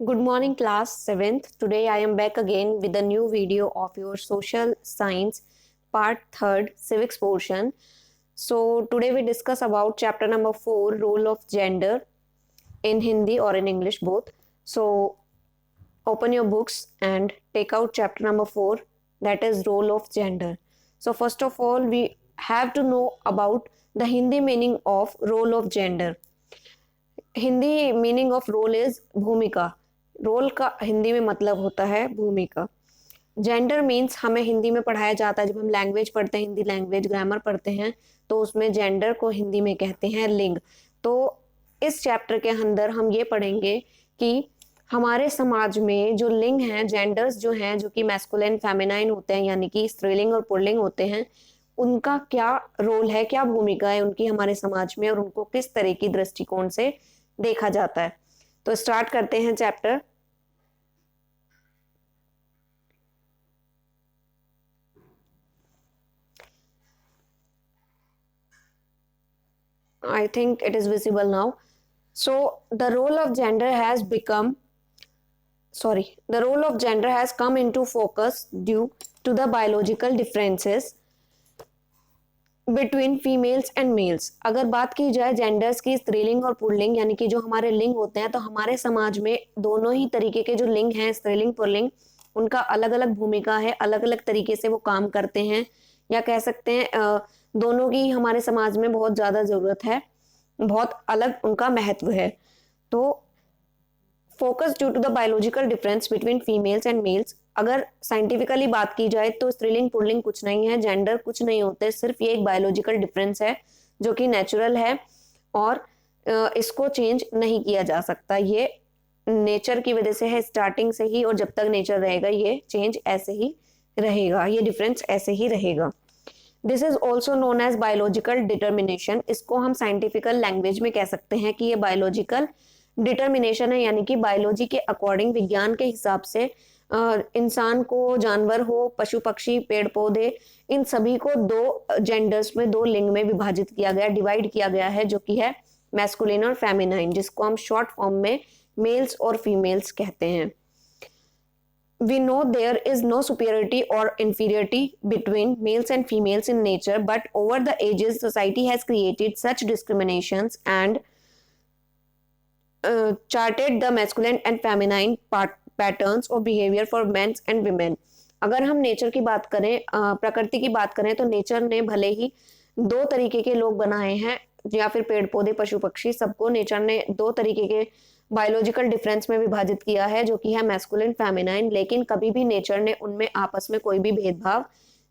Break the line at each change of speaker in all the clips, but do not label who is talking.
Good morning, class 7th. Today I am back again with a new video of your social science part 3rd civics portion. So today we discuss about chapter number 4, role of gender in Hindi or in English both. So open your books and take out chapter number 4, that is role of gender. So first of all we have to know about the Hindi meaning of role of gender. Hindi meaning of role is भूमिका. Role का हिंदी में मतलब होता है भूमिका. Gender means हमें हिंदी में पढ़ाया जाता है, जब हम लैंग्वेज पढ़ते हैं, हिंदी लैंग्वेज ग्रामर पढ़ते हैं, तो उसमें जेंडर को हिंदी में कहते हैं लिंग. तो इस चैप्टर के अंदर हम ये पढ़ेंगे कि हमारे समाज में जो लिंग हैं, जेंडर्स जो हैं, जो कि मैस्कुलिन फेमिनाइन होते हैं, यानी कि स्त्रीलिंग और पुल्लिंग होते हैं, उनका क्या रोल है, क्या भूमिका है उनकी हमारे समाज में, और उनको किस तरह की दृष्टिकोण से देखा जाता है. तो स्टार्ट करते हैं chapter. I think it is visible now. So the role of gender has come into focus due to the biological differences between females and males. अगर बात की जाए जेंडर्स की, स्त्रीलिंग और पुल्लिंग, यानी कि जो हमारे लिंग होते हैं, तो हमारे समाज में दोनों ही तरीके के जो लिंग हैं, स्त्रीलिंग पुल्लिंग, उनका अलग अलग भूमिका है, अलग अलग तरीके से वो काम करते हैं, या कह सकते हैं दोनों की हमारे समाज में बहुत ज्यादा जरूरत है, बहुत अलग उनका महत्व है. तो focus due to the biological difference between females and males. अगर साइंटिफिकली बात की जाए तो स्त्रीलिंग पुल्लिंग कुछ नहीं है, जेंडर कुछ नहीं होते, सिर्फ ये एक बायोलॉजिकल डिफरेंस है जो कि नेचुरल है और इसको चेंज नहीं किया जा सकता. ये नेचर की वजह से है स्टार्टिंग से ही, और जब तक नेचर रहेगा ये चेंज ऐसे ही रहेगा, ये डिफरेंस ऐसे ही रहेगा. This is also known as biological determination. इसको हम साइंटिफिकल लैंग्वेज में कह सकते हैं कि ये बायोलॉजिकल डिटर्मिनेशन है, यानी कि बायोलॉजी के अकॉर्डिंग, विज्ञान के हिसाब से इंसान को, जानवर हो, पशु पक्षी, पेड़ पौधे, इन सभी को दो जेंडर्स में, दो लिंग में विभाजित किया गया, डिवाइड किया गया है, जो कि है मैस्कुलिन और फेमिनाइन, जिसको हम शॉर्ट फॉर्म में मेल्स और फीमेल्स कहते हैं. We know there is no superiority or inferiority between males and females in nature, but over the ages society has created such discriminations and charted the masculine and feminine patterns of behavior for men and women. अगर हम nature की बात करें, प्रकृति की बात करें, तो नेचर ने भले ही दो तरीके के लोग बनाए हैं, या फिर पेड़ पौधे, पशु पक्षी, सबको नेचर ने दो तरीके के बायोलॉजिकल डिफरेंस में विभाजित किया है, जो कि है मैस्कुलिन फेमिनाइन, लेकिन कभी भी नेचर ने उनमें आपस में कोई भी भेदभाव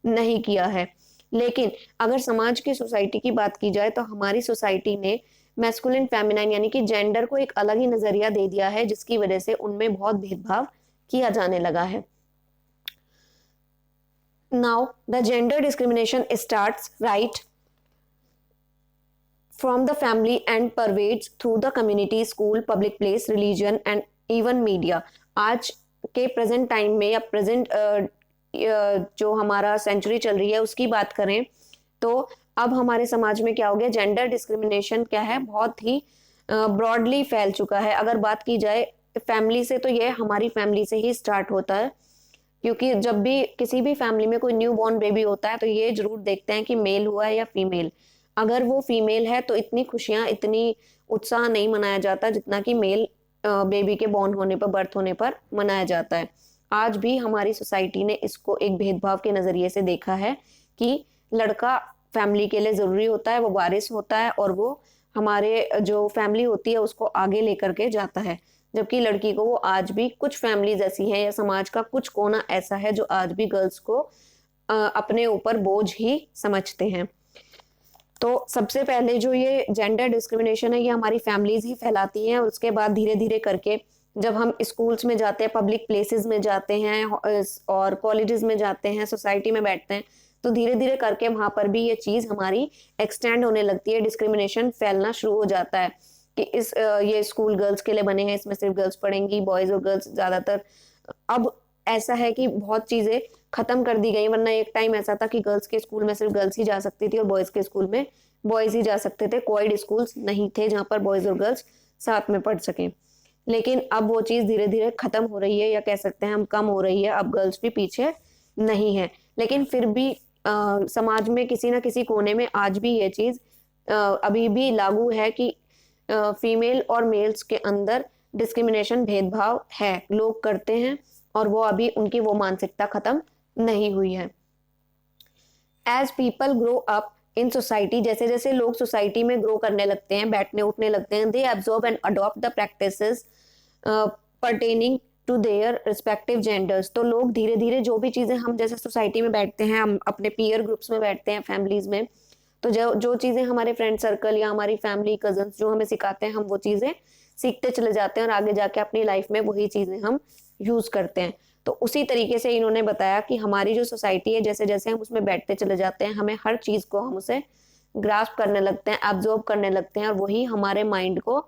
नहीं किया है. लेकिन अगर समाज की, सोसाइटी की बात की जाए, तो हमारी सोसाइटी ने मैस्कुलिन फेमिनाइन यानी कि जेंडर को एक अलग ही नजरिया दे दिया है, जिसकी वजह से उनमें बहुत भेदभाव किया जाने लगा है. Now the gender discrimination starts right from the family and pervades through the community, school, public place, religion and even media. आज के प्रेजेंट टाइम में, या प्रेजेंट जो हमारा सेंचुरी चल रही है उसकी बात करें, तो अब हमारे समाज में क्या हो गया, जेंडर डिस्क्रिमिनेशन क्या है, बहुत ही ब्रॉडली फैल चुका है. अगर बात की जाए फैमिली से, तो ये हमारी फैमिली से ही स्टार्ट होता है, क्योंकि जब भी किसी भी फैमिली में कोई न्यू बॉर्न बेबी होता है, तो ये जरूर देखते हैं कि मेल हुआ है या फीमेल. अगर वो फीमेल है तो इतनी खुशियां, इतनी उत्साह नहीं मनाया जाता जितना कि मेल बेबी के बॉर्न होने पर, बर्थ होने पर मनाया जाता है. आज भी हमारी सोसाइटी ने इसको एक भेदभाव के नजरिए से देखा है कि लड़का फैमिली के लिए जरूरी होता है, वो वारिस होता है, और वो हमारे जो फैमिली होती है उसको आगे लेकर के जाता है, जबकि लड़की को वो आज भी कुछ फैमिलीज ऐसी हैं, या समाज का कुछ कोना ऐसा है जो आज भी गर्ल्स को अपने ऊपर बोझ ही समझते हैं. तो सबसे पहले जो ये जेंडर डिस्क्रिमिनेशन है, ये हमारी फैमिलीज ही फैलाती हैं, और उसके बाद धीरे धीरे करके जब हम स्कूल्स में जाते हैं, पब्लिक प्लेसेस में जाते हैं, और कॉलेजेस में जाते हैं, सोसाइटी में बैठते हैं, तो धीरे धीरे करके वहां पर भी ये चीज हमारी एक्सटेंड होने लगती है, डिस्क्रिमिनेशन फैलना शुरू हो जाता है कि ये स्कूल गर्ल्स के लिए बने हैं, इसमें सिर्फ गर्ल्स पढ़ेंगी, बॉयज और गर्ल्स ज्यादातर. अब ऐसा है कि बहुत चीजें खत्म कर दी गई, वरना एक टाइम ऐसा था कि गर्ल्स के स्कूल में सिर्फ गर्ल्स ही जा सकती थी और बॉयज के स्कूल में बॉयज ही जा सकते थे. कोएड स्कूल्स नहीं थे जहां पर बॉयज और गर्ल्स साथ में पढ़ सकें. लेकिन अब वो चीज़ धीरे धीरे खत्म हो रही है, या कह सकते हैं हम कम हो रही है। अब गर्ल्स भी पीछे नहीं है, लेकिन फिर भी समाज में किसी ना किसी कोने में आज भी ये चीज़ अभी भी लागू है कि फीमेल और मेल्स के अंदर डिस्क्रिमिनेशन, भेदभाव है, लोग करते हैं, और वो अभी उनकी वो मानसिकता खत्म नहीं हुई है। As people grow up in society, जैसे जैसे लोग सोसाइटी में ग्रो करने लगते हैं, बैठने उठने लगते हैं, they absorb and adopt the practices pertaining to their respective genders. तो लोग धीरे धीरे जो भी चीजें, हम जैसे सोसाइटी में बैठते हैं, हम अपने पीयर ग्रुप्स में बैठते हैं, फैमिलीज में, तो जो जो चीजें हमारे फ्रेंड सर्कल या हमारी फैमिली कजन्स जो हमें सिखाते हैं, हम वो चीजें सीखते चले जाते हैं, और आगे जाके अपनी लाइफ में वही चीजें हम यूज करते हैं। तो उसी तरीके से इन्होंने बताया कि हमारी जो सोसाइटी है, जैसे जैसे हम उसमें बैठते चले जाते हैं, हमें हर चीज को हम उसे ग्रास्प करने लगते हैं, एब्जॉर्ब करने लगते हैं, और वही हमारे माइंड को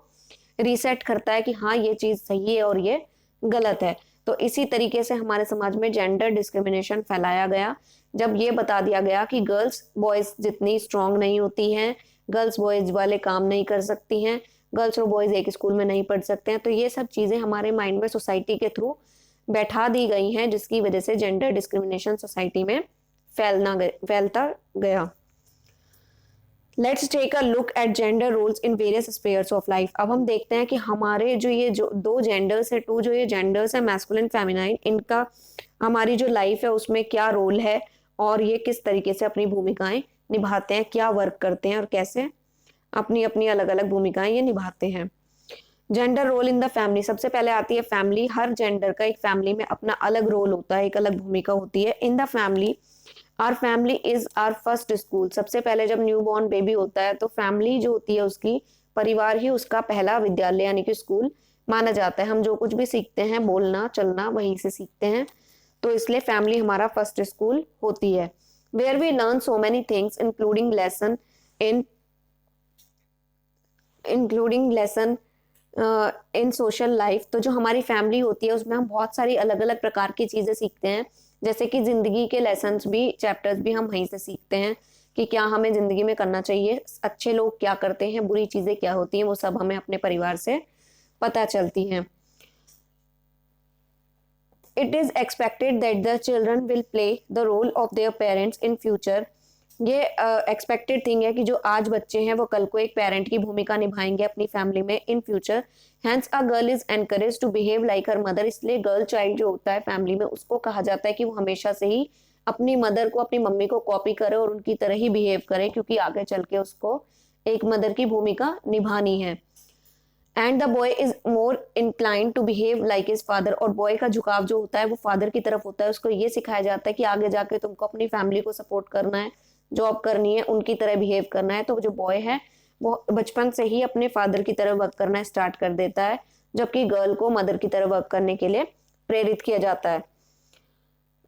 रीसेट करता है कि हाँ ये चीज सही है और ये गलत है। तो इसी तरीके से हमारे समाज में जेंडर डिस्क्रिमिनेशन फैलाया गया, जब ये बता दिया गया कि गर्ल्स बॉयज जितनी स्ट्रांग नहीं होती हैं, गर्ल्स बॉयज वाले काम नहीं कर सकती हैं, गर्ल्स और बॉयज एक स्कूल में नहीं पढ़ सकते हैं। तो ये सब चीजें हमारे माइंड में सोसाइटी के थ्रू बैठा दी गई हैं, जिसकी वजह से जेंडर डिस्क्रिमिनेशन सोसाइटी में फैलता गया। Let's take a look at gender roles in various spheres of life. अब हम देखते हैं कि हमारे जो दो जेंडर्स है, जो ये जेंडर्स है मैस्कुलिन फेमिनाइन, इनका हमारी जो लाइफ है उसमें क्या रोल है, और ये किस तरीके से अपनी भूमिकाएं निभाते हैं, क्या वर्क करते हैं, और कैसे अपनी अपनी अलग अलग भूमिकाएं ये निभाते हैं। Gender role in the family, सबसे पहले आती है फैमिली। हर जेंडर का एक फैमिली में अपना अलग रोल होता है, एक अलग भूमिका होती है। In the family, our family is our first school. सबसे पहले जब न्यू बॉर्न बेबी होता है तो फैमिली जो होती है उसकी, परिवार ही उसका पहला विद्यालय यानी कि स्कूल माना जाता है। हम जो कुछ भी सीखते हैं, बोलना चलना, वहीं से सीखते हैं, तो इसलिए फैमिली हमारा फर्स्ट स्कूल होती है। Where we learn so many things including lesson in social life. तो जो हमारी फैमिली होती है उसमें हम बहुत सारी अलग अलग प्रकार की चीजें सीखते हैं, जैसे कि जिंदगी के लेसन्स भी, चैप्टर्स भी हम वहीं से सीखते हैं कि क्या हमें जिंदगी में करना चाहिए, अच्छे लोग क्या करते हैं, बुरी चीजें क्या होती हैं, वो सब हमें अपने परिवार से पता चलती हैं। It is expected that the children will play the role of their parents in future. ये एक्सपेक्टेड थिंग है कि जो आज बच्चे हैं वो कल को एक पेरेंट की भूमिका निभाएंगे अपनी फैमिली में in future. Hence a girl is encourage to behave like her mother. इसलिए गर्ल चाइल्ड जो होता है फैमिली में, उसको कहा जाता है कि वो हमेशा से ही अपनी मदर को, अपनी मम्मी को कॉपी करे और उनकी तरह ही बिहेव करे, क्योंकि आगे चल के उसको एक मदर की भूमिका निभानी है। And the boy is more incline to behave like his father. और बॉय का झुकाव जो होता है वो फादर की तरफ होता है। उसको ये सिखाया जाता है कि आगे जाके तुमको अपनी फैमिली को सपोर्ट करना है, जॉब करनी है, उनकी तरह बिहेव करना है। तो जो बॉय है वो बचपन से ही अपने फादर की तरह वर्क करना स्टार्ट कर देता है, जबकि गर्ल को मदर की तरह वर्क करने के लिए प्रेरित किया जाता है।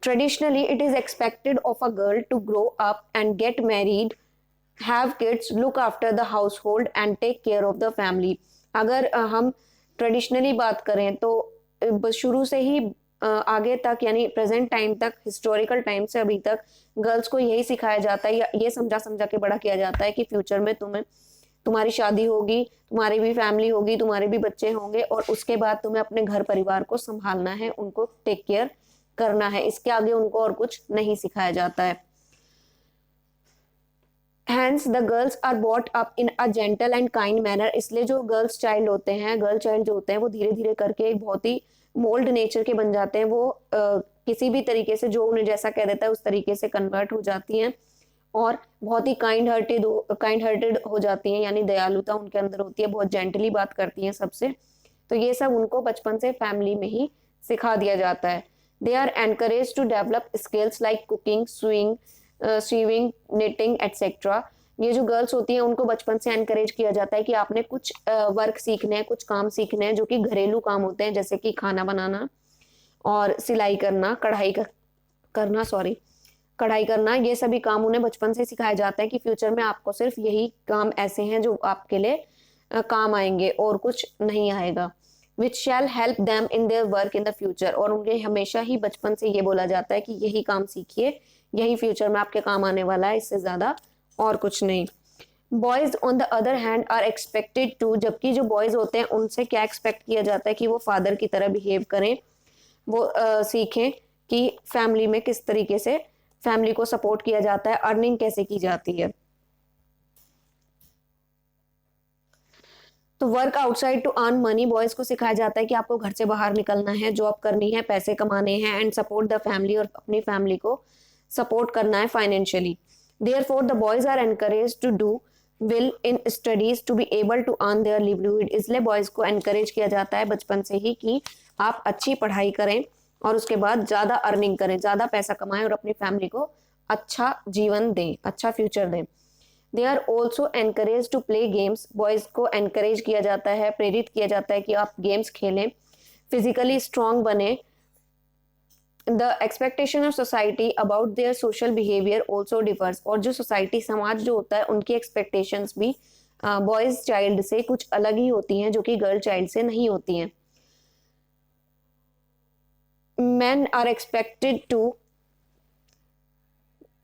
Traditionally it is expected of a girl to grow up and get married, have kids, look after the household and take care of the family. अगर हम ट्रेडिशनली बात करें तो शुरू से ही आगे तक, यानी प्रेजेंट टाइम तक, हिस्टोरिकल टाइम से अभी तक गर्ल्स को यही सिखाया जाता है, या ये समझा समझा के बड़ा किया जाता है कि फ्यूचर में तुम्हारी शादी होगी, तुम्हारी भी फैमिली होगी, तुम्हारे भी बच्चे होंगे, और उसके बाद तुम्हें अपने घर परिवार को संभालना है, उनको टेक केयर करना है। इसके आगे उनको और कुछ नहीं सिखाया जाता है। Hence the girls are brought up in a gentle and kind manner। इसलिए जो गर्ल्स चाइल्ड होते हैं, गर्ल चाइल्ड जो होते हैं, वो धीरे धीरे करके एक बहुत ही मोल्ड नेचर के बन जाते हैं। वो किसी भी तरीके से जो उन्हें जैसा कह देता है उस तरीके से कन्वर्ट हो जाती हैं, और बहुत ही काइंड हार्टेड हो जाती हैं, यानी दयालुता उनके अंदर होती है, बहुत जेंटली बात करती हैं सबसे। तो ये सब उनको बचपन से फैमिली में ही सिखा दिया जाता है। They are encourage to develop skills like cooking, sewing, knitting etcetera. ये जो गर्ल्स होती हैं उनको बचपन से एनकरेज किया जाता है कि आपने कुछ वर्क सीखने हैं, कुछ काम सीखने हैं जो कि घरेलू काम होते हैं, जैसे कि खाना बनाना और सिलाई करना, कढ़ाई करना। ये सभी काम उन्हें बचपन से सिखाया जाता है कि फ्यूचर में आपको सिर्फ यही काम ऐसे हैं जो आपके लिए काम आएंगे और कुछ नहीं आएगा। Which shall help them in their work in the future. और उन्हें हमेशा ही बचपन से ये बोला जाता है कि यही काम सीखिए, यही फ्यूचर में आपके काम आने वाला है, इससे ज्यादा और कुछ नहीं। Boys on the other hand are expected to, जबकि जो बॉयज होते हैं उनसे क्या एक्सपेक्ट किया जाता है कि वो फादर की तरह बिहेव करें, वो सीखें कि फैमिली में किस तरीके से फैमिली को सपोर्ट किया जाता है, अर्निंग कैसे की जाती है। तो work outside to earn money, boys को सिखाया जाता है कि आपको घर से बाहर निकलना है, जॉब करनी है, पैसे कमाने हैं, एंड सपोर्ट द फैमिली, और अपनी फैमिली को सपोर्ट करना है financially. Therefore the boys are encourage to do well in studies to be able to earn their livelihood, इसलिए बॉयज को एनकरेज किया जाता है बचपन से ही कि आप अच्छी पढ़ाई करें और उसके बाद ज्यादा अर्निंग करें, ज्यादा पैसा कमाएं और अपनी फैमिली को अच्छा जीवन दें, अच्छा फ्यूचर दें। They are also encourage to play games, boys को एनकरेज किया जाता है, प्रेरित किया जाता है कि आप गेम्स खेलें, फिजिकली स्ट्रांग बने। The expectation of society about their social behaviour also differs, और जो सोसाइटी समाज जो होता है उनकी एक्सपेक्टेशंस भी बॉयज चाइल्ड से कुछ अलग ही होती हैं, जो कि गर्ल चाइल्ड से नहीं होती हैं। men are expected to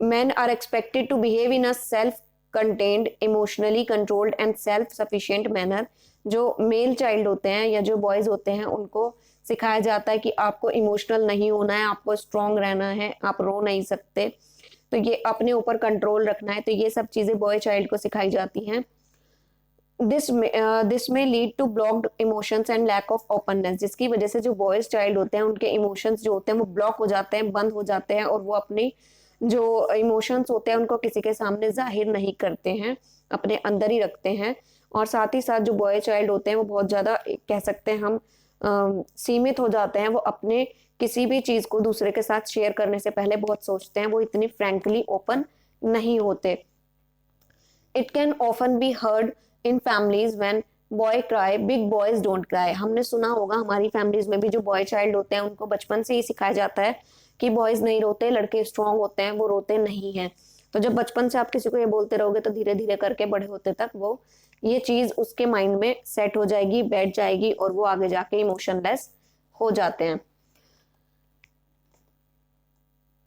men are expected to behave in a self contained, emotionally controlled and self sufficient manner, जो मेल चाइल्ड होते हैं या जो बॉयज होते हैं उनको सिखाया जाता है कि आपको इमोशनल नहीं होना है, आपको स्ट्रांग रहना है, आप रो नहीं सकते, तो ये अपने ऊपर कंट्रोल रखना है, तो ये सब चीजें बॉय चाइल्ड को सिखाई जाती हैं। This may lead to blocked emotions and lack of openness, जिसकी वजह से जो बॉयज चाइल्ड होते हैं उनके इमोशंस जो होते हैं वो ब्लॉक हो जाते हैं, बंद हो जाते हैं, और वो अपनी जो इमोशंस होते हैं उनको किसी के सामने जाहिर नहीं करते हैं, अपने अंदर ही रखते हैं। और साथ ही साथ जो बॉय चाइल्ड होते हैं वो बहुत ज़्यादा कह सकते हैं हम सीमित हो जाते हैं, वो अपने किसी भी चीज़ को दूसरे के साथ शेयर करने से पहले बहुत सोचते हैं, वो इतनी फ्रैंकली ओपन नहीं होते। It can often be heard in families when boy cry big boys don't cry, हमने सुना होगा हमारी फैमिलीज में भी जो बॉय चाइल्ड होते हैं उनको बचपन से ही सिखाया जाता है कि बॉयज नहीं रोते, लड़के स्ट्रांग होते हैं, वो रोते नहीं हैं। तो जब बचपन से आप किसी को ये बोलते रहोगे तो धीरे धीरे करके बड़े होते तक वो ये चीज उसके माइंड में सेट हो जाएगी, बैठ जाएगी, और वो आगे जाके इमोशनलेस हो जाते हैं।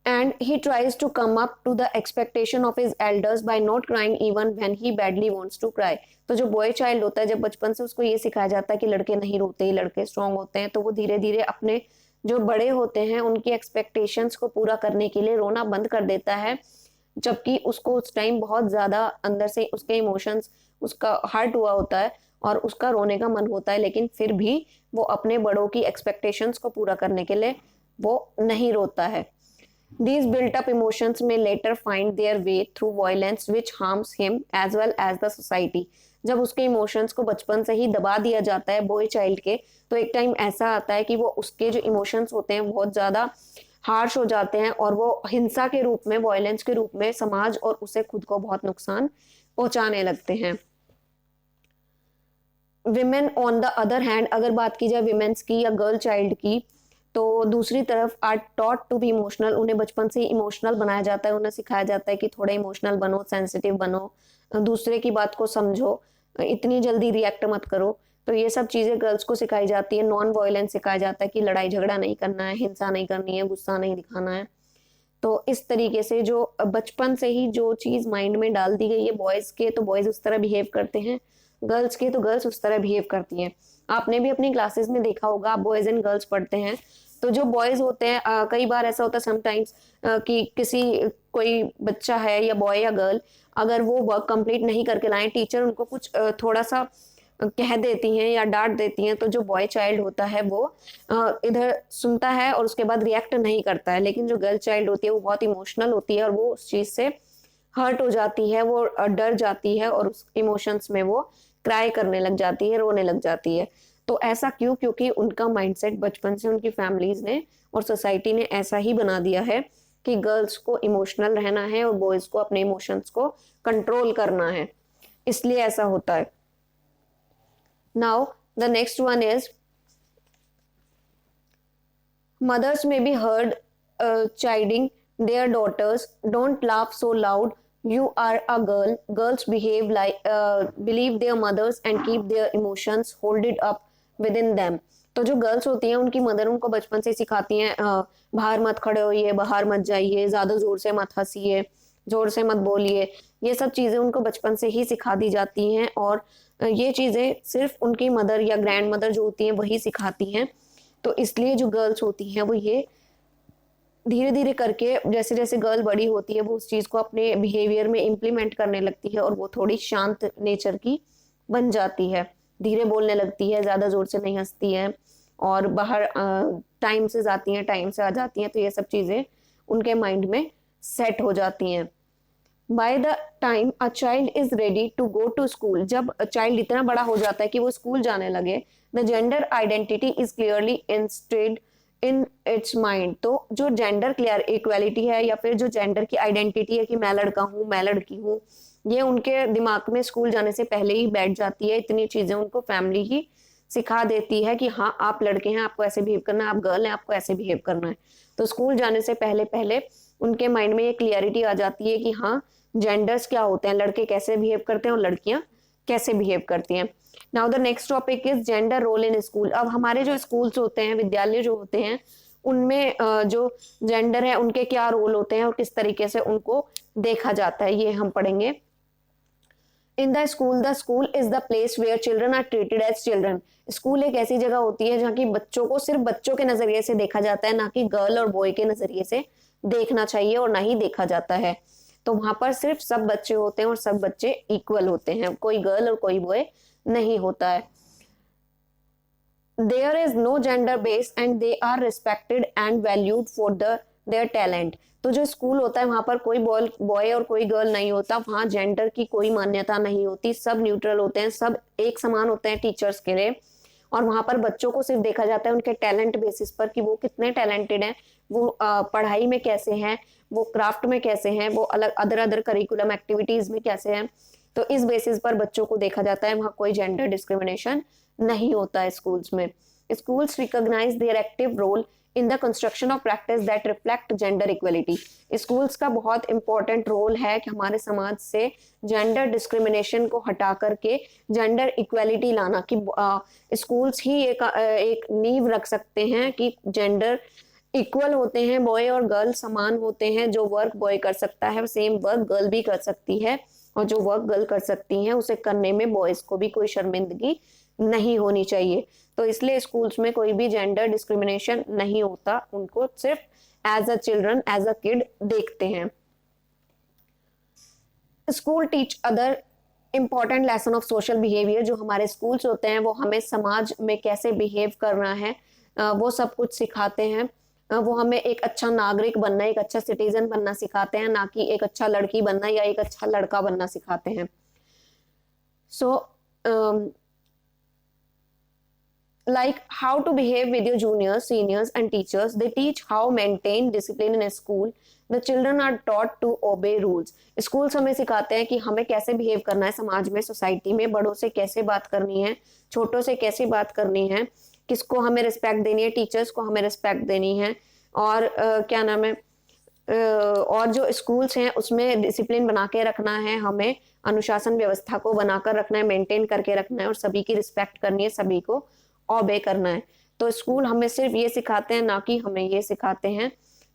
And he tries to come up to the expectation of his elders by not crying even when he badly wants to cry। तो जो बॉय चाइल्ड होता है जब बचपन से उसको ये सिखाया जाता है कि लड़के नहीं रोते, लड़के स्ट्रांग होते हैं, तो वो धीरे धीरे अपने जो बड़े होते हैं उनकी एक्सपेक्टेशंस को पूरा करने के लिए रोना बंद कर देता है, जबकि उसको उस टाइम बहुत ज्यादा अंदर से उसके इमोशंस, उसका हर्ट हुआ होता है और उसका रोने का मन होता है, लेकिन फिर भी वो अपने बड़ों की एक्सपेक्टेशंस को पूरा करने के लिए वो नहीं रोता है। These built-up emotions may later find their way through violence which harms him as well as the society। जब उसके इमोशंस को बचपन से ही दबा दिया जाता है बॉय चाइल्ड के, तो एक टाइम ऐसा आता है कि वो उसके जो इमोशंस होते हैं बहुत ज्यादा हार्श हो जाते हैं और वो हिंसा के रूप में, वायलेंस के रूप में समाज और उसे खुद को बहुत नुकसान पहुंचाने लगते हैं। Women on the other hand, अगर बात की जाए विमेन्स की या गर्ल चाइल्ड की, तो दूसरी तरफ are taught to be emotional, उन्हें बचपन से ही इमोशनल बनाया जाता है, उन्हें सिखाया जाता है कि थोड़ा इमोशनल बनो, सेंसिटिव बनो, दूसरे की बात को समझो, इतनी जल्दी रिएक्ट मत करो। तो ये सब चीजें गर्ल्स को सिखाई जाती है। नॉन वायलेंस सिखाया जाता है कि लड़ाई झगड़ा नहीं करना है, हिंसा नहीं करनी है, गुस्सा नहीं दिखाना है। तो इस तरीके से जो बचपन से ही जो चीज माइंड में डाल दी गई है बॉयज के, तो बॉयज उस तरह बिहेव करते हैं, गर्ल्स के तो गर्ल्स उस तरह बिहेव करती हैं। आपने भी अपनी क्लासेस में देखा होगा, आप बॉयज एंड गर्ल्स पढ़ते हैं, तो जो बॉयज होते हैं कई बार ऐसा होता है समटाइम्स कि किसी कोई बच्चा है या बॉय या गर्ल, अगर वो वर्क कंप्लीट नहीं करके लाए, टीचर उनको कुछ थोड़ा सा कह देती हैं या डांट देती हैं, तो जो बॉय चाइल्ड होता है वो इधर सुनता है और उसके बाद रिएक्ट नहीं करता है, लेकिन जो गर्ल चाइल्ड होती है वो बहुत इमोशनल होती है और वो उस चीज से हर्ट हो जाती है, वो डर जाती है और उस इमोशंस में वो क्राई करने लग जाती है, रोने लग जाती है। तो ऐसा क्यों? क्योंकि उनका माइंडसेट बचपन से उनकी फैमिलीज ने और सोसाइटी ने ऐसा ही बना दिया है कि गर्ल्स को इमोशनल रहना है और बॉयज को अपने इमोशंस को कंट्रोल करना है, इसलिए ऐसा होता है। Now the next one is mothers may be heard chiding their daughters, don't laugh so loud, you are a girl, girls behave like believe their mothers and keep their emotions hold it up within them। तो जो girls होती हैं उनकी mother उनको बचपन से सिखाती हैं बाहर मत खड़े होइए, बाहर मत जाइए, ज्यादा जोर से मत हंसिए, जोर से मत बोलिए, ये सब चीज़ें उनको बचपन से ही सिखा दी जाती हैं और ये चीज़ें सिर्फ उनकी मदर या ग्रैंड मदर जो होती हैं वही सिखाती हैं। तो इसलिए जो गर्ल्स होती हैं वो ये धीरे धीरे करके जैसे जैसे गर्ल बड़ी होती है वो उस चीज़ को अपने बिहेवियर में इम्प्लीमेंट करने लगती है और वो थोड़ी शांत नेचर की बन जाती है, धीरे बोलने लगती है, ज़्यादा जोर से नहीं हंसती है और बाहर टाइम से जाती हैं, टाइम से आ जाती हैं, तो ये सब चीज़ें उनके माइंड में सेट हो जाती हैं। By the time a child is ready to go to school, जब चाइल्ड इतना बड़ा हो जाता है कि वो स्कूल जाने लगे, the gender identity is clearly instead in its mind, तो जो जेंडर क्लियर इक्वालिटी है या फिर जो जेंडर की आइडेंटिटी है कि मैं लड़का हूँ मैं लड़की हूँ, ये उनके दिमाग में स्कूल जाने से पहले ही बैठ जाती है। इतनी चीजें उनको फैमिली ही सिखा देती है कि हाँ आप लड़के हैं आपको ऐसे बिहेव करना है, आप गर्ल हैं आपको ऐसे बिहेव करना है। तो स्कूल जाने से पहले पहले उनके माइंड में ये क्लियरिटी आ जाती है कि हाँ जेंडर्स क्या होते हैं, लड़के कैसे बिहेव करते हैं और लड़कियां कैसे बिहेव करती हैं। Now the next topic is gender role in school. अब हमारे जो स्कूल्स होते हैं, विद्यालय जो होते हैं, उनमें जो जेंडर है उनके क्या रोल होते हैं और किस तरीके से उनको देखा जाता है, ये हम पढ़ेंगे। In the school is the place where children are treated as children. School एक ऐसी जगह होती है जहाँ की बच्चों को सिर्फ बच्चों के नजरिए से देखा जाता है, ना कि गर्ल और बॉय के नजरिए से देखना चाहिए और ना ही देखा जाता है। तो वहां पर सिर्फ सब बच्चे होते हैं और सब बच्चे इक्वल होते हैं, कोई गर्ल और कोई बॉय नहीं होता है। There is no gender base and they are respected and valued for their talent. तो जो स्कूल होता है वहां पर कोई बॉय और कोई गर्ल नहीं होता, वहां जेंडर की कोई मान्यता नहीं होती, सब न्यूट्रल होते हैं, सब एक समान होते हैं टीचर्स के लिए। और वहां पर बच्चों को सिर्फ देखा जाता है उनके टैलेंट बेसिस पर कि वो कितने टैलेंटेड हैं, वो पढ़ाई में कैसे हैं, वो क्राफ्ट में कैसे हैं, वो अलग अदर अदर करिकुलम एक्टिविटीज में कैसे हैं। तो इस बेसिस पर बच्चों को देखा जाता है, वहां कोई जेंडर डिस्क्रिमिनेशन नहीं होता है स्कूल्स में। Schools recognise their active role in the construction of practice that reflect gender equality. Schools का बहुत इंपॉर्टेंट रोल है कि हमारे समाज से जेंडर डिस्क्रिमिनेशन को हटा करके जेंडर इक्वलिटी लाना, कि स्कूल्स ही एक नींव रख सकते हैं कि जेंडर इक्वल होते हैं, बॉय और गर्ल समान होते हैं, जो वर्क बॉय कर सकता है सेम वर्क गर्ल भी कर सकती है और जो वर्क गर्ल कर सकती हैं उसे करने में बॉयज को भी कोई शर्मिंदगी नहीं होनी चाहिए। तो इसलिए स्कूल्स में कोई भी जेंडर डिस्क्रिमिनेशन नहीं होता, उनको सिर्फ as a children as a kid देखते हैं। School teach other important lesson of social behaviour. जो हमारे स्कूल्स होते हैं वो हमें समाज में कैसे बिहेव करना है वो सब कुछ सिखाते हैं। वो हमें एक अच्छा नागरिक बनना, एक अच्छा सिटीजन बनना सिखाते हैं, ना कि एक अच्छा लड़की बनना या एक अच्छा लड़का बनना सिखाते हैं। सो like how to behave with your juniors, seniors and teachers. They teach how maintain discipline in a school. The children are taught to obey rules. Schools हमें सिखाते हैं कि हमें कैसे बिहेव करना है समाज में, सोसाइटी में, बड़ों से कैसे बात करनी है, छोटों से कैसे बात करनी है, किसको हमें रिस्पेक्ट देनी है, टीचर्स को हमें रिस्पेक्ट देनी है। और क्या नाम है, और जो स्कूल्स हैं उसमें डिसिप्लिन बना के रखना है, हमें अनुशासन व्यवस्था को बनाकर रखना है, मेंटेन करके रखना है और सभी की रिस्पेक्ट करनी है, सभी को ओबे करना है। तो स्कूल हमें सिर्फ ये सिखाते हैं, ना कि हमें ये सिखाते हैं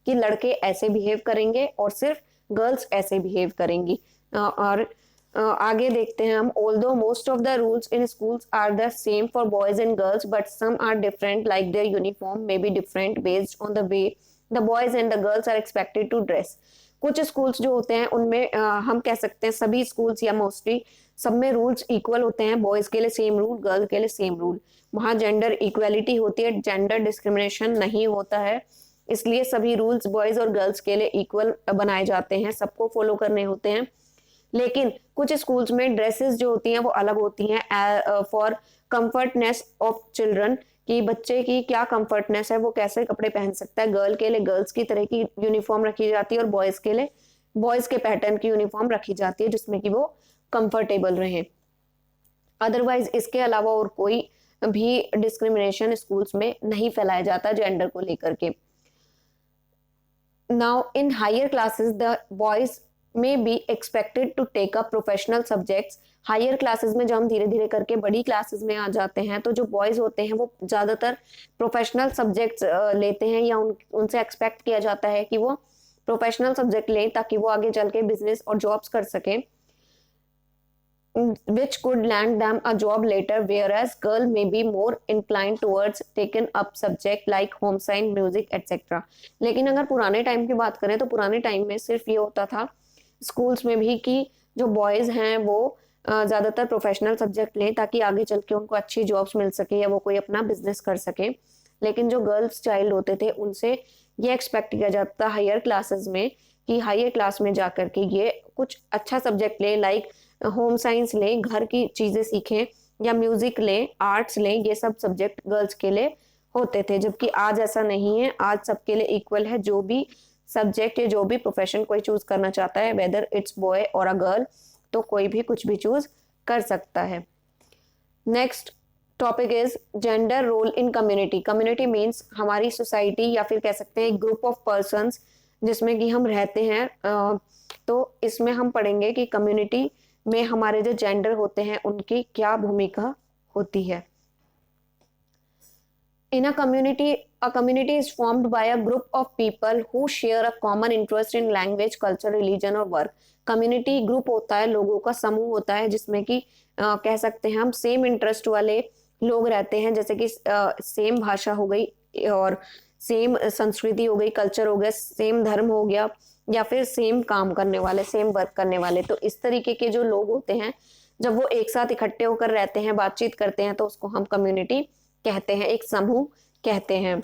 कि लड़के ऐसे बिहेव करेंगे और सिर्फ गर्ल्स ऐसे बिहेव करेंगी। और आगे देखते हैं हम। Although most of the rules in schools are the same for boys and girls but some are different, like their uniform may be different based on the way the boys and the girls are expected to dress. कुछ schools जो होते हैं उनमें हम कह सकते हैं सभी स्कूल्स या मोस्टली सब में रूल्स इक्वल होते हैं, बॉयज के लिए सेम रूल, गर्ल के लिए सेम रूल। वहां जेंडर इक्वलिटी होती है, जेंडर डिस्क्रिमिनेशन नहीं होता है, इसलिए सभी रूल्स बॉयज और गर्ल्स के लिए इक्वल बनाए जाते हैं, सबको फॉलो करने होते हैं। लेकिन कुछ स्कूल्स में ड्रेसेस जो होती हैं वो अलग होती हैं फॉर कंफर्टनेस ऑफ चिल्ड्रन, कि बच्चे की क्या कंफर्टनेस है, वो कैसे कपड़े पहन सकता है। गर्ल के लिए गर्ल्स की तरह की यूनिफॉर्म रखी जाती है और बॉयज के लिए बॉयज के पैटर्न की यूनिफॉर्म रखी जाती है जिसमें कि वो कंफर्टेबल रहे। अदरवाइज इसके अलावा और कोई भी डिस्क्रिमिनेशन स्कूल्स में नहीं फैलाया जाता जेंडर को लेकर के। Now in higher classes the boys may be expected to take up professional subjects. Higher classes में जब हम धीरे धीरे करके बड़ी क्लासेस में आ जाते हैं तो जो बॉयज होते हैं वो ज्यादातर प्रोफेशनल सब्जेक्ट्स लेते हैं या उनसे एक्सपेक्ट किया जाता है कि वो प्रोफेशनल सब्जेक्ट लें ताकि वो आगे चल के बिजनेस और जॉब्स कर सकें, which could land them a job later, whereas girl may be more inclined towards taken up subject like home science, music etc. लेकिन अगर पुराने टाइम की बात करें तो पुराने टाइम में सिर्फ ये होता था स्कूल्स में भी कि जो बॉयज हैं वो ज़्यादातर प्रोफेशनल सब्जेक्ट लें ताकि आगे चल के उनको अच्छी जॉब्स मिल सके या वो कोई अपना बिजनेस कर सके। लेकिन जो गर्ल्स चाइल्ड होते थे उनसे ये एक्सपेक्ट किया जाता हायर क्लासेस में कि हायर क्लास में जाकर के ये कुछ अच्छा सब्जेक्ट ले, लाइक होम साइंस लें, घर की चीज़ें सीखें, या म्यूजिक लें, आर्ट्स लें। ये सब सब्जेक्ट गर्ल्स के लिए होते थे, जबकि आज ऐसा नहीं है। आज सबके लिए इक्वल है। जो भी सब्जेक्ट या जो भी प्रोफेशन कोई चूज करना चाहता है, वेदर इट्स बॉय और अ गर्ल, तो कोई भी कुछ भी चूज कर सकता है। Next topic is gender role in community. Community means हमारी सोसाइटी या फिर कह सकते हैं एक ग्रुप ऑफ पर्संस जिसमें कि हम रहते हैं। तो इसमें हम पढ़ेंगे कि कम्युनिटी में हमारे जो जेंडर होते हैं उनकी क्या भूमिका होती है। In a community is formed by a group of people who share a common interest in language, culture, religion और work. कम्युनिटी ग्रुप होता है, लोगों का समूह होता है जिसमें कि कह सकते हैं हम सेम इंटरेस्ट वाले लोग रहते हैं, जैसे कि सेम भाषा हो गई और सेम संस्कृति हो गई, कल्चर हो गया, सेम धर्म हो गया, या फिर सेम काम करने वाले, सेम वर्क करने वाले। तो इस तरीके के जो लोग होते हैं जब वो एक साथ इकट्ठे होकर रहते हैं, बातचीत करते हैं, तो उसको हम कम्युनिटी कहते हैं, एक समूह कहते हैं।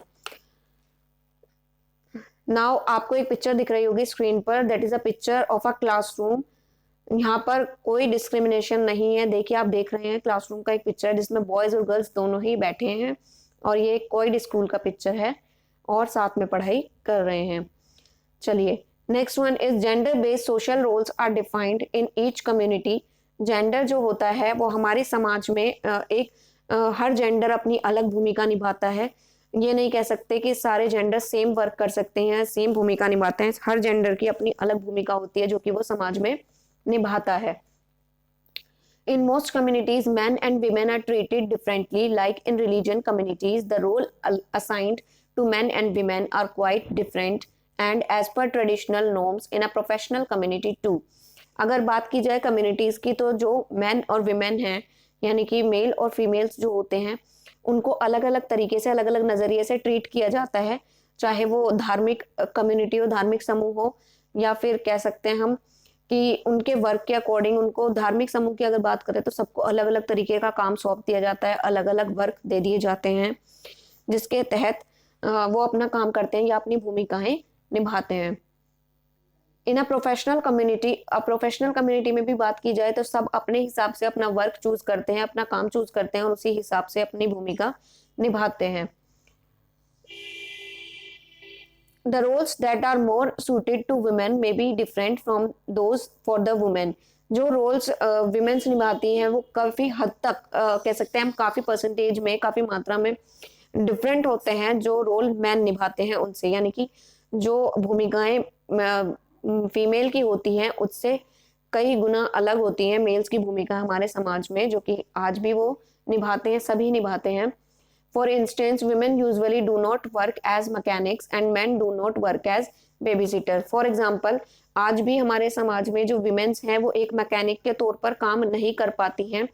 नाउ आपको एक पिक्चर दिख रही होगी स्क्रीन पर, that is a picture of a classroom. यहाँ पर कोई डिस्क्रिमिनेशन नहीं है। देखिए, आप देख रहे हैं क्लासरूम का एक पिक्चर जिसमें बॉयज और गर्ल्स दोनों ही बैठे हैं और ये कोई स्कूल का पिक्चर है और साथ में पढ़ाई कर रहे हैं। चलिए, next one is gender based social roles are defined in each community. Gender जो होता है वो हमारे समाज में हर जेंडर अपनी अलग भूमिका निभाता है। ये नहीं कह सकते कि सारे जेंडर सेम वर्क कर सकते हैं, सेम भूमिका निभाते हैं। हर जेंडर की अपनी अलग भूमिका होती है जो कि वो समाज में निभाता है। In most communities, men and women are treated differently. Like in religion communities, the role assigned to men and women are quite different, and as per traditional norms in a professional community too. अगर बात की जाए communities की, तो जो man और women हैं, यानी कि मेल और फीमेल्स जो होते हैं, उनको अलग अलग तरीके से, अलग अलग नजरिए से ट्रीट किया जाता है। चाहे वो धार्मिक कम्युनिटी हो, धार्मिक समूह हो, या फिर कह सकते हैं हम कि उनके वर्क के अकॉर्डिंग उनको, धार्मिक समूह की अगर बात करें तो सबको अलग अलग तरीके का काम सौंप दिया जाता है, अलग अलग वर्क दे दिए जाते हैं जिसके तहत वो अपना काम करते हैं या अपनी भूमिकाएं निभाते हैं। इन अ प्रोफेशनल कम्युनिटी में भी बात की जाए तो सब अपने हिसाब से अपना वर्क चूज करते हैं, अपना काम चूज करते हैं और उसी हिसाब से अपनी भूमिका निभाते हैं। The roles that are more suited to women may be different from those for the women. जो रोल्स विमेन्स निभाती हैं वो काफ़ी हद तक कह सकते हैं हम, काफ़ी परसेंटेज में, काफ़ी मात्रा में डिफरेंट होते हैं जो रोल मैन निभाते हैं उनसे। यानी कि जो भूमिकाएं फीमेल की होती हैं उससे कई गुना अलग होती हैं मेल्स की भूमिका हमारे समाज में, जो कि आज भी वो निभाते हैं, सभी निभाते हैं। For instance, women usually do not work as mechanics and men do not work as babysitter. For example, आज भी हमारे समाज में जो विमेन्स हैं वो एक मैकेनिक के तौर पर काम नहीं कर पाती हैं।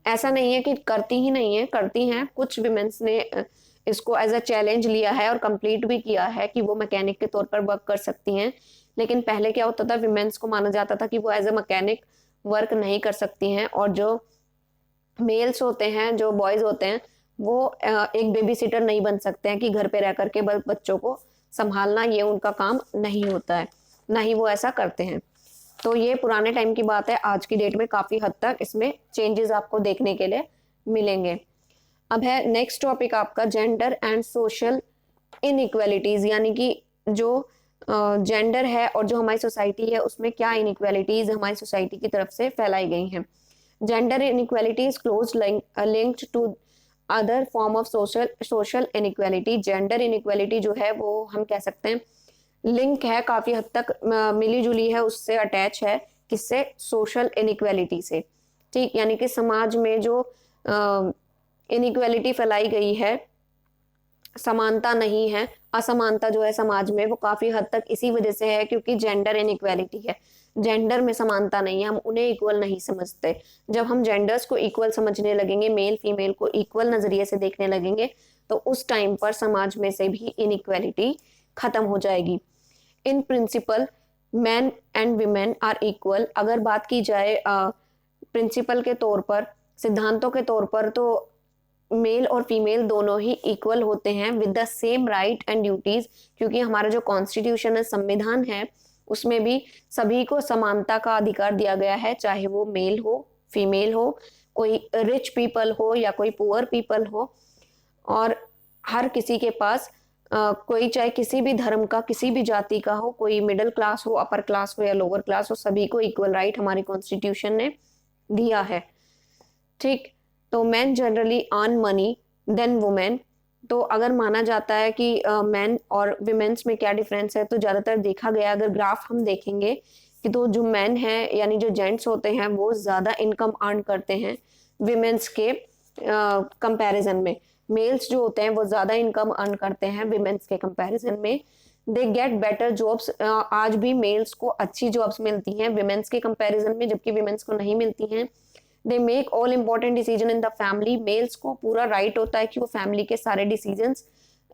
ऐसा नहीं है कि करती ही नहीं है, करती हैं। कुछ विमेन्स ने इसको एज अ चैलेंज लिया है और कंप्लीट भी किया है कि वो मैकेनिक के तौर पर वर्क कर सकती हैं। लेकिन पहले क्या होता था, विमेन्स को माना जाता था कि वो एज अ मैकेनिक वर्क नहीं कर सकती हैं, और जो मेल्स होते हैं, जो बॉयज होते हैं, वो एक बेबी सिटर नहीं बन सकते हैं कि घर पे रह करके बच्चों को संभालना, ये उनका काम नहीं होता है, ना ही वो ऐसा करते हैं। तो ये पुराने टाइम की बात है। आज की डेट में काफ़ी हद तक इसमें चेंजेस आपको देखने के लिए मिलेंगे। अब है नेक्स्ट टॉपिक आपका जेंडर एंड सोशल इनइक्वालिटीज़, यानी कि जो जेंडर है और जो हमारी सोसाइटी है उसमें क्या इनइक्वालिटीज़ हमारी सोसाइटी की तरफ से फैलाई गई हैं। Gender inequality is close linked to other form of social inequality. Gender inequality जो है वो हम कह सकते हैं लिंक है, काफ़ी हद तक मिली जुली है, उससे अटैच है। किससे? सोशल इनइक्वालिटी से। ठीक, यानी कि समाज में जो इनइक्वालिटी फैलाई गई है समानता नहीं है, असमानता जो है समाज में वो काफी हद तक इसी वजह से है क्योंकि जेंडर इनइक्वालिटी है। जेंडर में समानता नहीं है, हम उन्हें इक्वल नहीं समझते। जब हम जेंडर्स को इक्वल समझने लगेंगे, मेल फीमेल को इक्वल नजरिए से देखने लगेंगे, तो उस टाइम पर समाज में से भी इनइक्वालिटी खत्म हो जाएगी। In principle man and women are equal. अगर बात की जाए प्रिंसिपल के तौर पर, सिद्धांतों के तौर पर, तो मेल और फीमेल दोनों ही इक्वल होते हैं with the same right and duties, क्योंकि हमारा जो कॉन्स्टिट्यूशन है, संविधान है, उसमें भी सभी को समानता का अधिकार दिया गया है, चाहे वो मेल हो, फीमेल हो, कोई रिच पीपल हो या कोई पुअर पीपल हो। और हर किसी के पास कोई चाहे किसी भी धर्म का, किसी भी जाति का हो, कोई मिडिल क्लास हो, अपर क्लास हो या लोअर क्लास हो, सभी को इक्वल राइट हमारी कॉन्स्टिट्यूशन ने दिया है। ठीक, तो man generally earn money than women. तो अगर माना जाता है कि मैन और विमेन्स में क्या डिफरेंस है, तो ज्यादातर देखा गया, अगर ग्राफ हम देखेंगे कि तो जो मैन है यानी जो जेंट्स होते हैं वो ज्यादा इनकम अर्न करते हैं विमेन्स के कंपैरिजन में। मेल्स जो होते हैं वो ज्यादा इनकम अर्न करते हैं विमेन्स के कंपैरिजन में। They get better jobs. आज भी मेल्स को अच्छी जॉब्स मिलती हैं विमेन्स के कंपैरिजन में, जबकि विमेन्स को नहीं मिलती हैं। They make all important decision in the family. Males को पूरा राइट होता है कि वो फैमिली के सारे डिसीजंस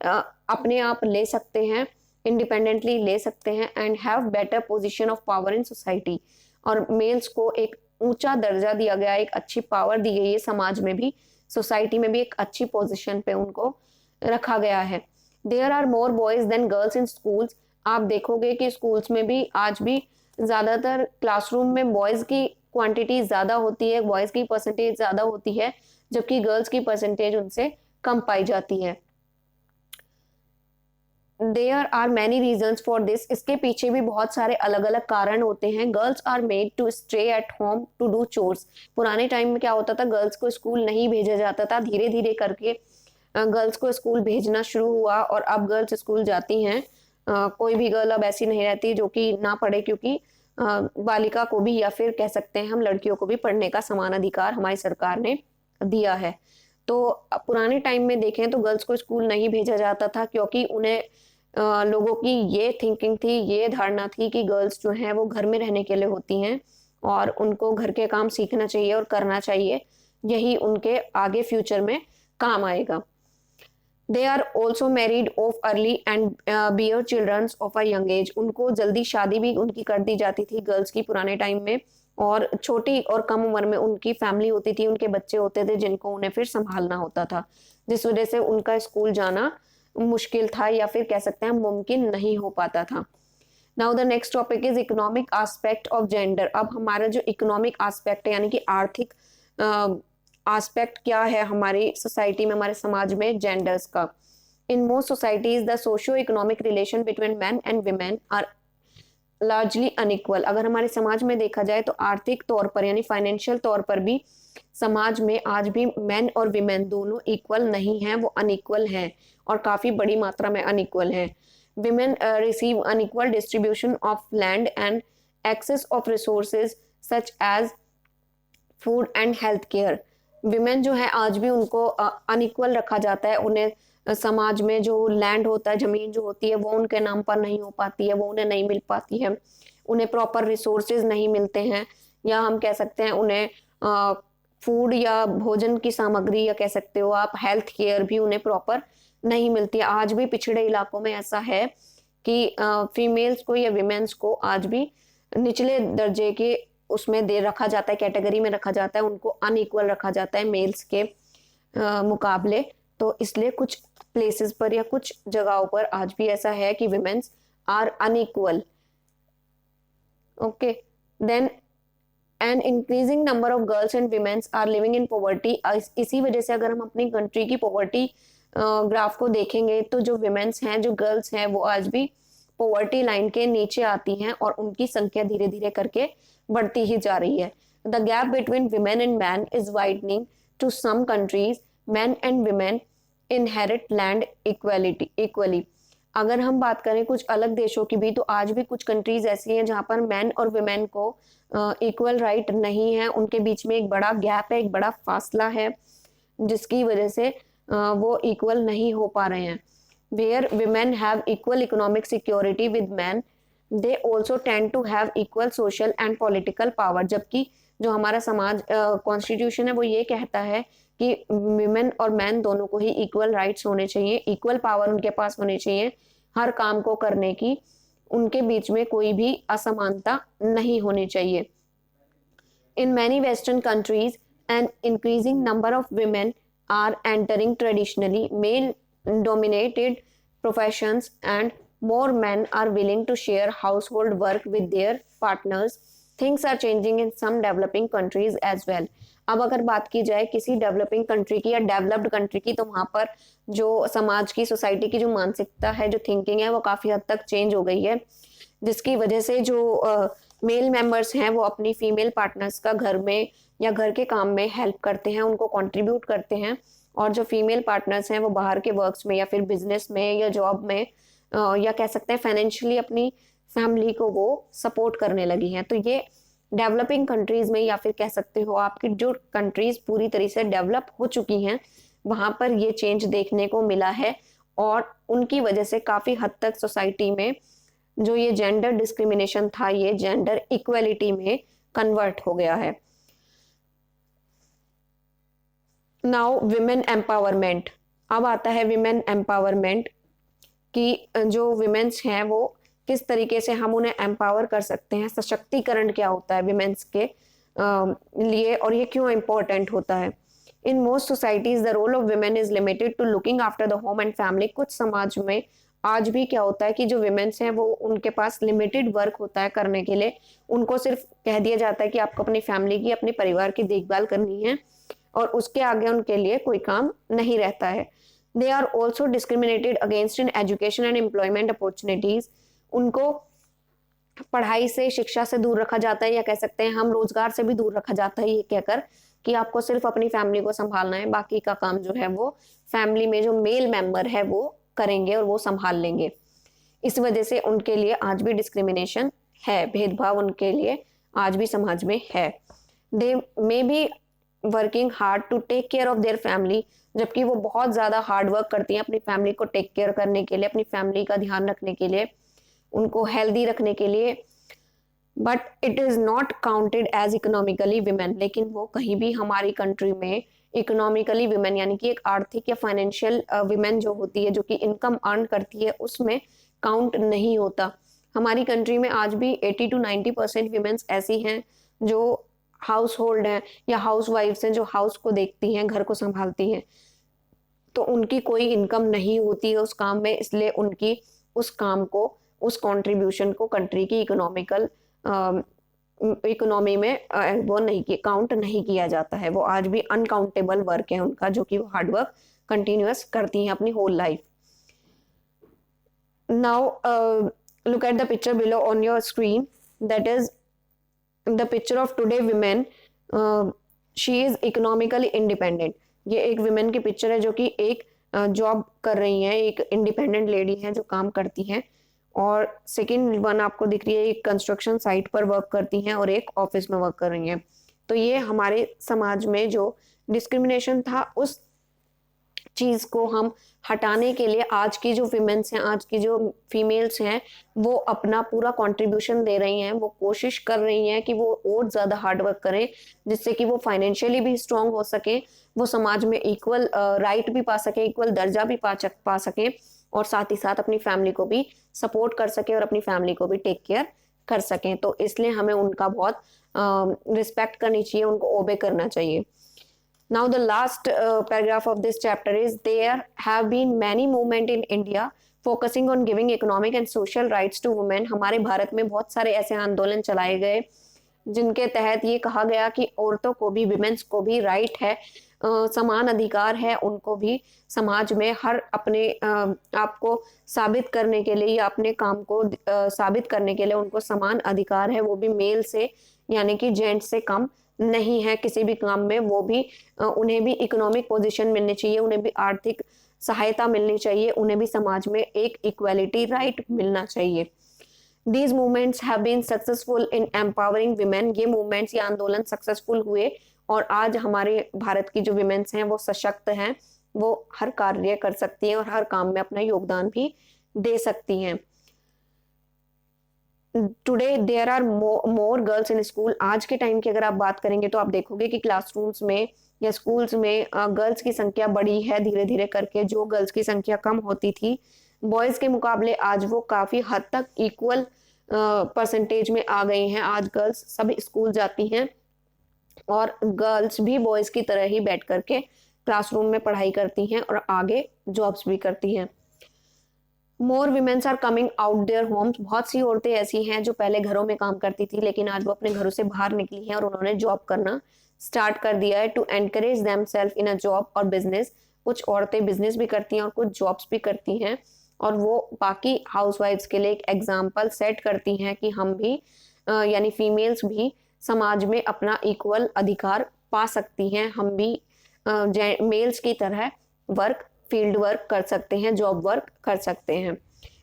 अपने आप ले सकते हैं, इंडिपेंडेंटली ले सकते हैं, and have better position of power in society. और मेल्स को एक ऊंचा दर्जा दिया गया, एक अच्छी पावर दी गई है, समाज में भी, सोसाइटी में भी एक अच्छी पोजीशन पे उनको रखा गया है। There are more boys than girls in schools. आप देखोगे कि स्कूल्स में भी आज भी ज्यादातर क्लासरूम में बॉयज की क्वांटिटी ज्यादा होती है, बॉयज की परसेंटेज ज्यादा होती है, जबकि गर्ल्स की परसेंटेज उनसे कम पाई जाती है। There are many reasons for this. इसके पीछे भी बहुत सारे अलग अलग कारण होते हैं। Girls are made to stay at home to do chores. पुराने टाइम में क्या होता था, गर्ल्स को स्कूल नहीं भेजा जाता था, धीरे धीरे करके गर्ल्स को स्कूल भेजना शुरू हुआ और अब गर्ल्स स्कूल जाती हैं। कोई भी गर्ल अब ऐसी नहीं रहती जो कि ना पढ़े, क्योंकि बालिका को भी, या फिर कह सकते हैं हम लड़कियों को भी, पढ़ने का समान अधिकार हमारी सरकार ने दिया है। तो पुराने टाइम में देखें तो गर्ल्स को स्कूल नहीं भेजा जाता था क्योंकि उन्हें लोगों की ये थिंकिंग थी, ये धारणा थी कि गर्ल्स जो हैं वो घर में रहने के लिए होती हैं और उनको घर के काम सीखना चाहिए और करना चाहिए, यही उनके आगे फ्यूचर में काम आएगा। They are also married off early and bear childrens of a young age. उनको जल्दी शादी भी उनकी कर दी जाती थी गर्ल्स की पुराने टाइम में, और छोटी और कम उम्र में उनकी फैमिली होती थी, उनके बच्चे होते थे जिनको उन्हें फिर संभालना होता था, जिस वजह से उनका स्कूल जाना मुश्किल था या फिर कह सकते हैं मुमकिन नहीं हो पाता था। Now the next topic is economic aspect of gender. अब हमारा जो इकोनॉमिक एस्पेक्ट है यानी कि आर्थिक एस्पेक्ट क्या है हमारी सोसाइटी में, हमारे समाज में जेंडर्स का। In most societies the socio economic relation between man and women are largely unequal. अगर हमारे समाज में देखा जाए तो आर्थिक तौर पर यानी फाइनेंशियल तौर पर भी समाज में आज भी मैन और वीमेन दोनों इक्वल नहीं हैं, वो अनइक्वल हैं और काफी बड़ी मात्रा में अनइक्वल हैं। Women receive unequal distribution of land and access of resources such as food and health care. Women जो है आज भी उनको अनइक्वल रखा जाता है, उन्हें समाज में जो लैंड होता है, जमीन जो होती है वो उनके नाम पर नहीं हो पाती है, वो उन्हें नहीं मिल पाती है, उन्हें प्रॉपर रिसोर्सेज नहीं मिलते हैं, या हम कह सकते हैं उन्हें फूड या भोजन की सामग्री, या कह सकते हो आप हेल्थ केयर भी उन्हें प्रॉपर नहीं मिलती है। आज भी पिछड़े इलाकों में ऐसा है कि फीमेल्स को या विमेन्स को आज भी निचले दर्जे के उसमें दे रखा जाता है, कैटेगरी में रखा जाता है, उनको अनइक्वल रखा जाता है मेल्स के मुकाबले। तो इसलिए कुछ प्लेसेस पर या कुछ जगहों पर आज भी ऐसा है कि womens are unequal. Okay, then an increasing number of girls and womens are living in poverty. इसी वजह से अगर हम अपनी कंट्री की पॉवर्टी ग्राफ को देखेंगे तो जो विमेन्स हैं, जो गर्ल्स हैं, वो आज भी पॉवर्टी लाइन के नीचे आती हैं और उनकी संख्या धीरे धीरे करके बढ़ती ही जा रही है। The gap between women and man is widening to some countries. Man and women inherit land equally. अगर हम बात करें कुछ अलग देशों की भी, तो आज भी कुछ कंट्रीज ऐसी हैं जहां पर मैन और विमेन को इक्वल राइट नहीं है, उनके बीच में एक बड़ा गैप है, एक बड़ा फासला है, जिसकी वजह से वो इक्वल नहीं हो पा रहे हैं। Where women have equal economic security with man, they also tend to have equal social and political power. जबकि जो हमारा समाज कॉन्स्टिट्यूशन है वो ये कहता है कि विमेन और मैन दोनों को ही इक्वल राइट्स होने चाहिए, इक्वल पावर उनके पास होनी चाहिए हर काम को करने की, उनके बीच में कोई भी असमानता नहीं होनी चाहिए। In many Western countries, an increasing number of women are entering traditionally male dominated professions, and more men are willing to share household work with their partners. Things are changing in some developing countries as well. अब अगर बात की जाए किसी developing country की या developed country की, तो वहाँ पर जो समाज की, सोसाइटी की जो मानसिकता है, जो थिंकिंग है, वो काफ़ी हद तक चेंज हो गई है, जिसकी वजह से जो मेल मेंबर्स हैं वो अपनी फीमेल पार्टनर्स का घर में या घर के काम में हेल्प करते हैं, उनको कंट्रीब्यूट करते हैं, और जो फीमेल पार्टनर्स हैं वो बाहर के वर्क्स में या फिर बिजनेस में या जॉब में या कह सकते हैं फाइनेंशियली अपनी फैमिली को वो सपोर्ट करने लगी हैं। तो ये डेवलपिंग कंट्रीज में, या फिर कह सकते हो आपकी जो कंट्रीज पूरी तरह से डेवलप हो चुकी हैं, वहां पर ये चेंज देखने को मिला है, और उनकी वजह से काफी हद तक सोसाइटी में जो ये जेंडर डिस्क्रिमिनेशन था ये जेंडर इक्वलिटी में कन्वर्ट हो गया है। Now women empowerment. अब आता है विमेन एम्पावरमेंट कि जो विमेन्स हैं वो किस तरीके से हम उन्हें एम्पावर कर सकते हैं, सशक्तिकरण क्या होता है विमेन्स के लिए, और ये क्यों इम्पोर्टेंट होता है। In most societies the role of women is limited to looking after the home and family. कुछ समाज में आज भी क्या होता है कि जो विमेन्स हैं वो उनके पास लिमिटेड वर्क होता है करने के लिए, उनको सिर्फ कह दिया जाता है कि आपको अपनी फैमिली की, अपने परिवार की देखभाल करनी है, और उसके आगे उनके लिए कोई काम नहीं रहता है। They are also discriminated against in education and employment opportunities. उनको पढ़ाई से, शिक्षा से दूर रखा जाता है, या कह सकते हैं हम रोजगार से भी दूर रखा जाता है, ये कहकर कि आपको सिर्फ अपनी फैमिली को संभालना है, बाकी का काम जो है वो फैमिली में जो मेल मेंबर है वो करेंगे और वो संभाल लेंगे। इस वजह से उनके लिए आज भी डिस्क्रिमिनेशन है, भेदभाव उनके लिए आज भी समाज में है। They may be working hard to take care of their family, जबकि वो बहुत ज्यादा हार्ड वर्क करती हैं अपनी फैमिली को टेक केयर करने के लिए, अपनी फैमिली का ध्यान रखने के लिए, उनको हेल्दी रखने के लिए, but it is not counted as economically women. लेकिन वो कहीं भी हमारी कंट्री में इकोनॉमिकली विमेन यानी कि एक आर्थिक या फाइनेंशियल विमेन जो होती है, जो कि इनकम अर्न करती है, उसमें काउंट नहीं होता। हमारी कंट्री में आज भी 80 to 90% विमेन्स ऐसी हैं जो हाउस होल्ड हैं या हाउस वाइफ्स हैं, जो हाउस को देखती हैं, घर को संभालती हैं, तो उनकी कोई इनकम नहीं होती है उस काम में, इसलिए उनकी उस काम को, उस कंट्रीब्यूशन को कंट्री की इकोनॉमी में वो नहीं काउंट नहीं किया जाता है। वो आज भी अनकाउंटेबल वर्क है उनका, जो कि वो हार्ड वर्क कंटिन्यूअस करती हैं अपनी whole life. Now look at the picture below on your screen, that is the picture of today women. She is economically independent. ये एक विमेन की पिक्चर है जो कि एक जॉब कर रही हैं, एक इंडिपेंडेंट लेडी हैं जो काम करती हैं, और सेकेंड वन आपको दिख रही है एक कंस्ट्रक्शन साइट पर वर्क करती हैं और एक ऑफिस में वर्क कर रही हैं। तो ये हमारे समाज में जो डिस्क्रिमिनेशन था उस चीज को हम हटाने के लिए आज की जो विमेन्स हैं, आज की जो फीमेल्स हैं, वो अपना पूरा कंट्रीब्यूशन दे रही हैं। वो कोशिश कर रही हैं कि वो और ज्यादा हार्ड वर्क करें, जिससे कि वो फाइनेंशियली भी स्ट्रांग हो सके, वो समाज में इक्वल राइट भी पा सके, इक्वल दर्जा भी पा सके, और साथ ही साथ अपनी फैमिली को भी सपोर्ट कर सके और अपनी फैमिली को भी टेक केयर कर सकें। तो इसलिए हमें उनका बहुत रिस्पेक्ट करनी चाहिए, उनको ओबे करना चाहिए। Now the last paragraph of this chapter is there have been many movement in India focusing on giving economic and social rights to women। हमारे भारत में बहुत सारे ऐसे आंदोलन चलाए गए जिनके तहत ये कहा गया कि औरतों को भी, विमेन्स को भी राइट है, समान अधिकार है, उनको भी समाज में हर अपने आप को साबित करने के लिए या अपने काम को साबित करने के लिए उनको समान अधिकार है। वो भी मेल से यानी कि जेंट्स से कम नहीं है किसी भी काम में। वो भी उन्हें भी इकोनॉमिक पोजीशन मिलनी चाहिए, उन्हें भी आर्थिक सहायता मिलनी चाहिए, उन्हें भी समाज में एक इक्वालिटी राइट मिलना चाहिए। These movements have been successful in empowering women। ये मूवमेंट्स, ये आंदोलन सक्सेसफुल हुए और आज हमारे भारत की जो विमेन्स हैं वो सशक्त हैं वो हर कार्य कर सकती हैं और हर काम में अपना योगदान भी दे सकती हैं। Today there are more girls in school. आज के टाइम की अगर आप बात करेंगे तो आप देखोगे कि क्लासरूम्स में या स्कूल्स में गर्ल्स की संख्या बढ़ी है धीरे धीरे करके। जो गर्ल्स की संख्या कम होती थी बॉयज के मुकाबले, आज वो काफी हद तक इक्वल परसेंटेज में आ गई हैं। आज गर्ल्स सभी स्कूल जाती हैं और गर्ल्स भी बॉयज की तरह ही बैठ करके क्लासरूम में पढ़ाई करती हैं और आगे जॉब्स भी करती हैं। More womens are coming out their homes. बहुत सी औरतें ऐसी हैं जो पहले घरों में काम करती थी लेकिन आज वो अपने घरों से बाहर निकली हैं और उन्होंने जॉब करना स्टार्ट कर दिया है। To encourage them self in a job और बिजनेस। कुछ औरतें बिजनेस भी करती हैं और कुछ जॉब्स भी करती हैं और वो बाकी हाउसवाइफ्स के लिए एक एग्जाम्पल सेट करती हैं कि हम भी यानी फीमेल्स भी समाज में अपना इक्वल अधिकार पा सकती हैं। हम भी मेल्स की तरह वर्क, फील्ड वर्क कर सकते हैं, जॉब वर्क कर सकते हैं।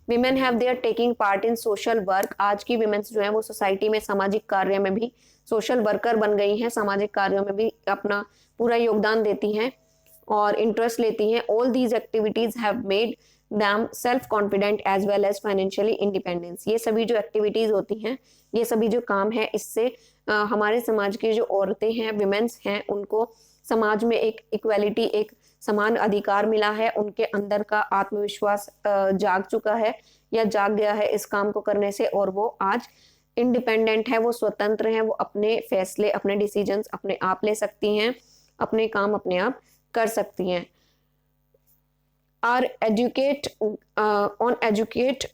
Women have their taking part in social work. आज की विमेन्स जो है वो सोसाइटी में सामाजिक कार्य में भी सोशल वर्कर बन गई हैं, सामाजिक कार्यों में भी अपना पूरा योगदान देती हैं और इंटरेस्ट लेती हैं। All these activities have made them self confident as well as financially independence. ये सभी जो एक्टिविटीज होती हैं, ये सभी जो काम है, इससे हमारे समाज की जो औरतें हैं, विमेन्स हैं, उनको समाज में एक इक्वेलिटी, एक समान अधिकार मिला है। उनके अंदर का आत्मविश्वास जाग चुका है या जाग गया है इस काम को करने से और वो आज इंडिपेंडेंट है, वो स्वतंत्र हैं, वो अपने फैसले, अपने डिसीजंस अपने आप ले सकती हैं, अपने काम अपने आप कर सकती हैं। Are educate on educate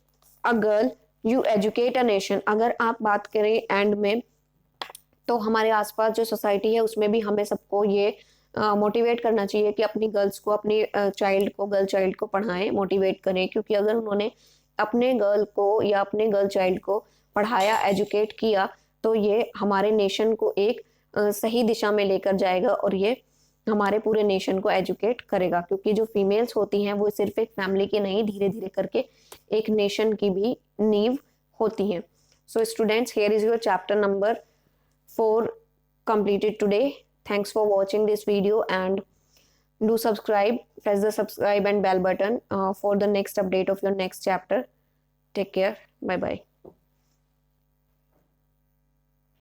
a girl you educate a nation. अगर आप बात करें एंड में तो हमारे आसपास जो सोसाइटी है उसमें भी हमें सबको ये मोटिवेट करना चाहिए कि अपनी गर्ल्स को, अपनी चाइल्ड को, गर्ल चाइल्ड को पढ़ाएं, मोटिवेट करें, क्योंकि अगर उन्होंने अपने गर्ल को या अपने गर्ल चाइल्ड को पढ़ाया, एजुकेट किया तो ये हमारे नेशन को एक सही दिशा में लेकर जाएगा और ये हमारे पूरे नेशन को एजुकेट करेगा। क्योंकि जो फीमेल्स होती हैं वो सिर्फ एक फैमिली की नहीं, धीरे धीरे करके एक नेशन की भी नींव होती हैं। So students, here is your chapter number 4 completed today. Thanks for watching this video and do subscribe, press the subscribe and bell button for the next update of your next chapter. Take care. Bye bye.